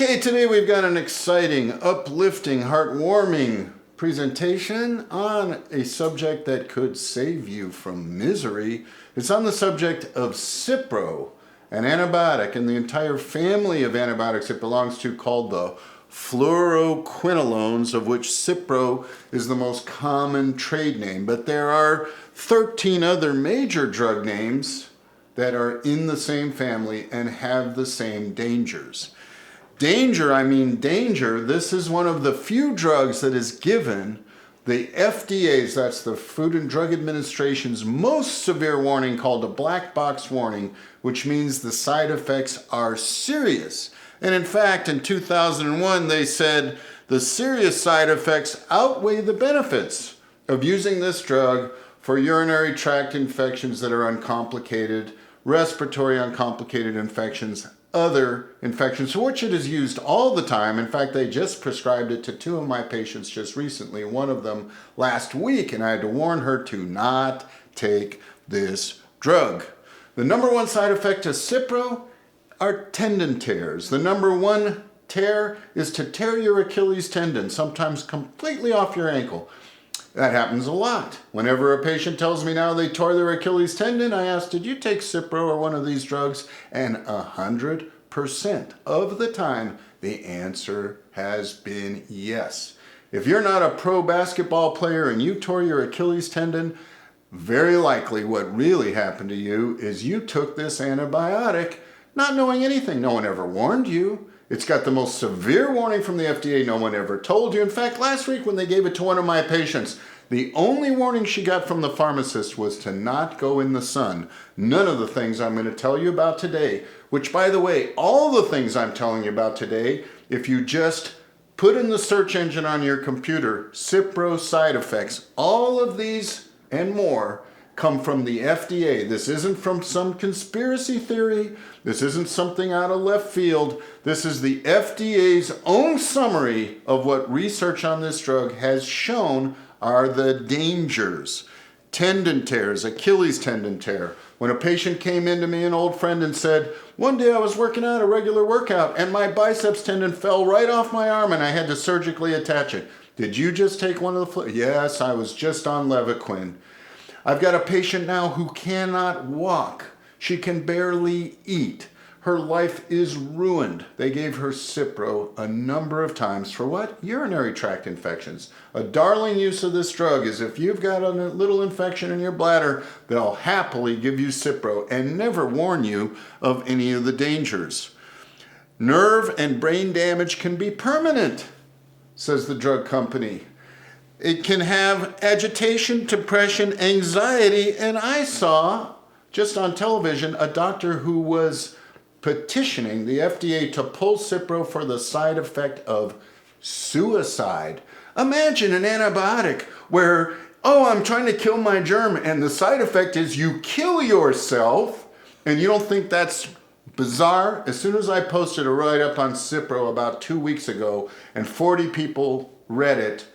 Okay, today we've got an exciting, uplifting, heartwarming presentation on a subject that could save you from misery. It's on the subject of CIPRO, an antibiotic and the entire family of antibiotics it belongs to called the fluoroquinolones, of which CIPRO is the most common trade name. But there are 13 other major drug names that are in the same family and have the same dangers. Danger, I mean danger. This is one of the few drugs that is given the FDA's, that's the Food and Drug Administration's most severe warning called a black box warning, which means the side effects are serious. And in fact, in 2001, they said the serious side effects outweigh the benefits of using this drug for urinary tract infections that are uncomplicated, respiratory uncomplicated infections, other infections for which it is used all the time. In fact, they just prescribed it to two of my patients just recently, one of them last week, and I had to warn her to not take this drug. The number one side effect of CIPRO are tendon tears. The number one tear is to tear your Achilles tendon, sometimes completely off your ankle. That happens a lot. Whenever a patient tells me now they tore their Achilles tendon, I ask, did you take CIPRO or one of these drugs? And 100% of the time, the answer has been yes. If you're not a pro basketball player and you tore your Achilles tendon, very likely what really happened to you is you took this antibiotic not knowing anything. No one ever warned you. It's got the most severe warning from the FDA. No one ever told you. In fact, last week when they gave it to one of my patients, the only warning she got from the pharmacist was to not go in the sun. None of the things I'm going to tell you about today, which, by the way, all the things I'm telling you about today, if you just put in the search engine on your computer, CIPRO side effects, all of these and more come from the FDA. This isn't from some conspiracy theory. This isn't something out of left field. This is the FDA's own summary of what research on this drug has shown are the dangers. Tendon tears, Achilles tendon tear. When a patient came in to me, an old friend, and said, one day I was working out a regular workout and my biceps tendon fell right off my arm and I had to surgically attach it. Did you just take one of the Yes, I was just on Levaquin. I've got a patient now who cannot walk. She can barely eat. Her life is ruined. They gave her CIPRO a number of times for what? Urinary tract infections. A darling use of this drug is if you've got a little infection in your bladder, they'll happily give you CIPRO and never warn you of any of the dangers. Nerve and brain damage can be permanent, says the drug company. It can have agitation, depression, anxiety, and I saw just on television a doctor who was petitioning the FDA to pull CIPRO for the side effect of suicide. Imagine an antibiotic where, oh, I'm trying to kill my germ, and the side effect is you kill yourself, and you don't think that's bizarre? As soon as I posted a write-up on CIPRO about 2 weeks ago, and 40 people read it,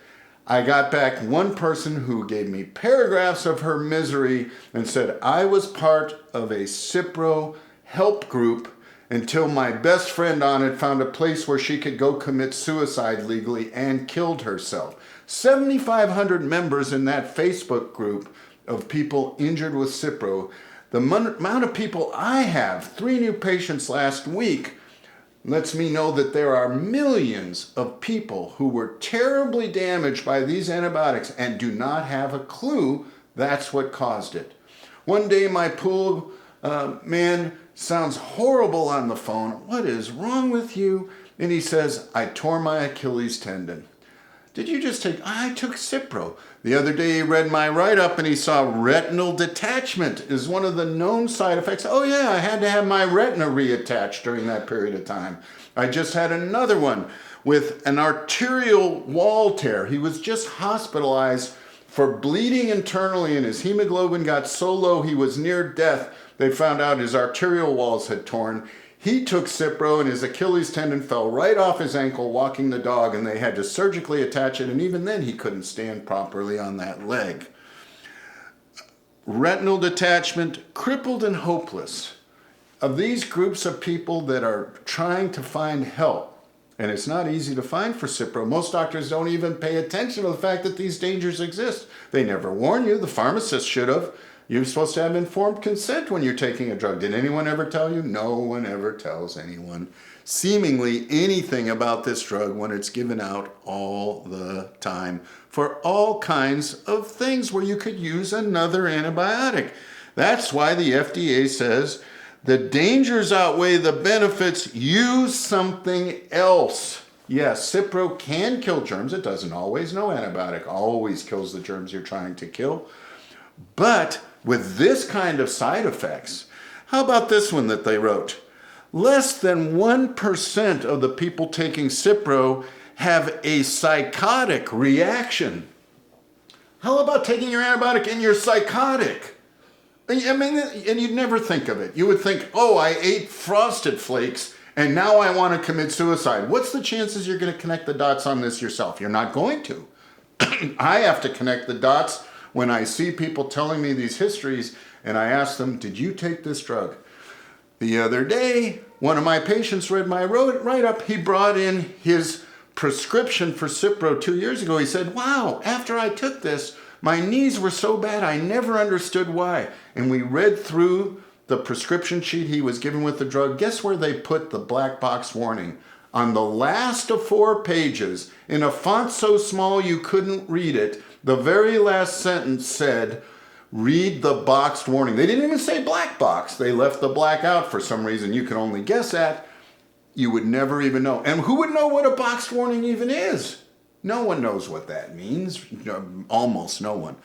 I got back one person who gave me paragraphs of her misery and said, I was part of a CIPRO help group until my best friend on it found a place where she could go commit suicide legally and killed herself. 7,500 members in that Facebook group of people injured with CIPRO. The amount of people I have, 3 new patients last week, lets me know that there are millions of people who were terribly damaged by these antibiotics and do not have a clue that's what caused it. One day my pool man sounds horrible on the phone. What is wrong with you? And he says, I tore my Achilles tendon. Did you just take, I took CIPRO. The other day he read my write-up and he saw retinal detachment is one of the known side effects. Oh yeah, I had to have my retina reattached during that period of time. I just had another one with an arterial wall tear. He was just hospitalized for bleeding internally and his hemoglobin got so low he was near death. They found out his arterial walls had torn. He took CIPRO and his Achilles tendon fell right off his ankle walking the dog and they had to surgically attach it, and even then he couldn't stand properly on that leg. Retinal detachment, crippled and hopeless. Of these groups of people that are trying to find help, And it's not easy to find for CIPRO. Most doctors don't even pay attention to the fact that these dangers exist. They never warn you. The pharmacist should have. You're supposed to have informed consent when you're taking a drug. Did anyone ever tell you? No one ever tells anyone seemingly anything about this drug when it's given out all the time for all kinds of things where you could use another antibiotic. That's why the FDA says the dangers outweigh the benefits. Use something else. Yes, CIPRO can kill germs. It doesn't always. No antibiotic always kills the germs you're trying to kill. But with this kind of side effects, how about this one that they wrote? Less than 1% of the people taking CIPRO have a psychotic reaction. How about taking your antibiotic and you're psychotic? I mean, and you'd never think of it. You would think, oh, I ate Frosted Flakes and now I want to commit suicide. What's the chances you're going to connect the dots on this yourself? You're not going to. I have to connect the dots when I see people telling me these histories and I ask them, did you take this drug? The other day, one of my patients read my write-up. He brought in his prescription for CIPRO 2 years ago. He said, wow, after I took this, my knees were so bad, I never understood why. And we read through the prescription sheet he was given with the drug. Guess where they put the black box warning? On the last of 4 pages, in a font so small you couldn't read it, the very last sentence said, read the boxed warning. They didn't even say black box. They left the black out for some reason you can only guess at. You would never even know. And who would know what a boxed warning even is? No one knows what that means. Almost no one.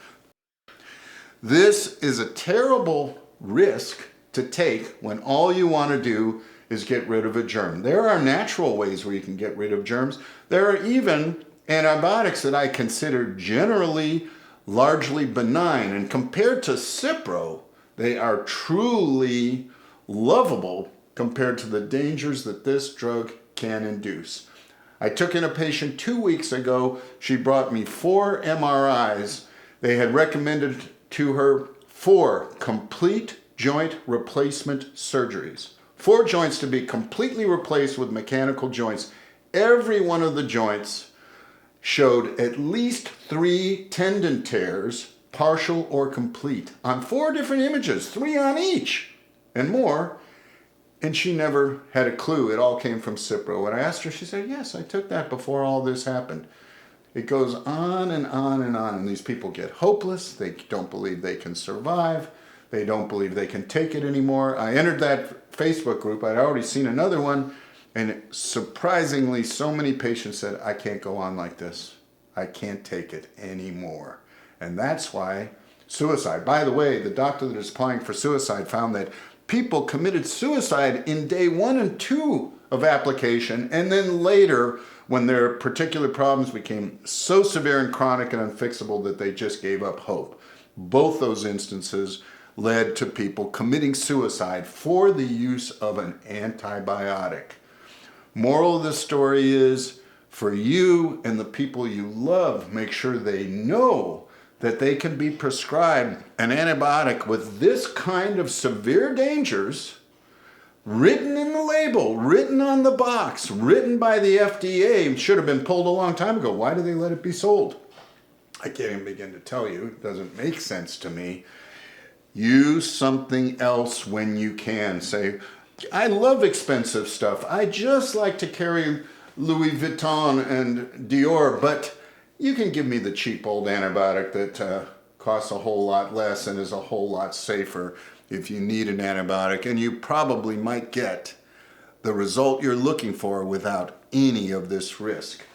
This is a terrible risk to take when all you want to do is get rid of a germ. There are natural ways where you can get rid of germs. There are even antibiotics that I consider generally largely benign, and compared to CIPRO, they are truly lovable compared to the dangers that this drug can induce. I took in a patient 2 weeks ago. She brought me 4 MRIs. They had recommended to her 4 complete joint replacement surgeries. 4 joints to be completely replaced with mechanical joints. Every one of the joints showed at least 3 tendon tears, partial or complete, on 4 different images, 3 on each and more. And she never had a clue. It all came from CIPRO. When I asked her, she said, yes, I took that before all this happened. It goes on and on and on. And these people get hopeless. They don't believe they can survive. They don't believe they can take it anymore. I entered that Facebook group. I'd already seen another one. And surprisingly, so many patients said, I can't go on like this. I can't take it anymore. And that's why suicide. By the way, the doctor that is applying for suicide found that people committed suicide in day 1 and 2 of application, and then later when their particular problems became so severe and chronic and unfixable that they just gave up hope. Both those instances led to people committing suicide for the use of an antibiotic. Moral of the story is, for you and the people you love, make sure they know that they can be prescribed an antibiotic with this kind of severe dangers, written in the label, written on the box, written by the FDA. It should have been pulled a long time ago. Why do they let it be sold? I can't even begin to tell you. It doesn't make sense to me. Use something else when you can. Say, I love expensive stuff. I just like to carry Louis Vuitton and Dior, but you can give me the cheap old antibiotic that costs a whole lot less and is a whole lot safer if you need an antibiotic, and you probably might get the result you're looking for without any of this risk.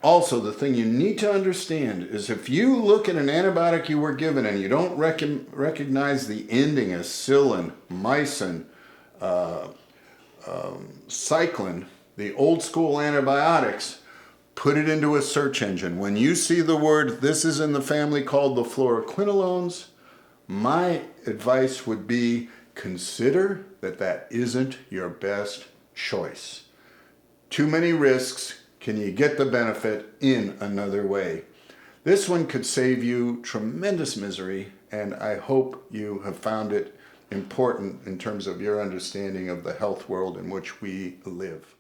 Also, the thing you need to understand is if you look at an antibiotic you were given and you don't recognize the ending as psyllin, mycin, cyclin, the old school antibiotics, put it into a search engine. When you see the word, this is in the family called the fluoroquinolones, my advice would be consider that that isn't your best choice. Too many risks. Can you get the benefit in another way? This one could save you tremendous misery, and I hope you have found it important in terms of your understanding of the health world in which we live.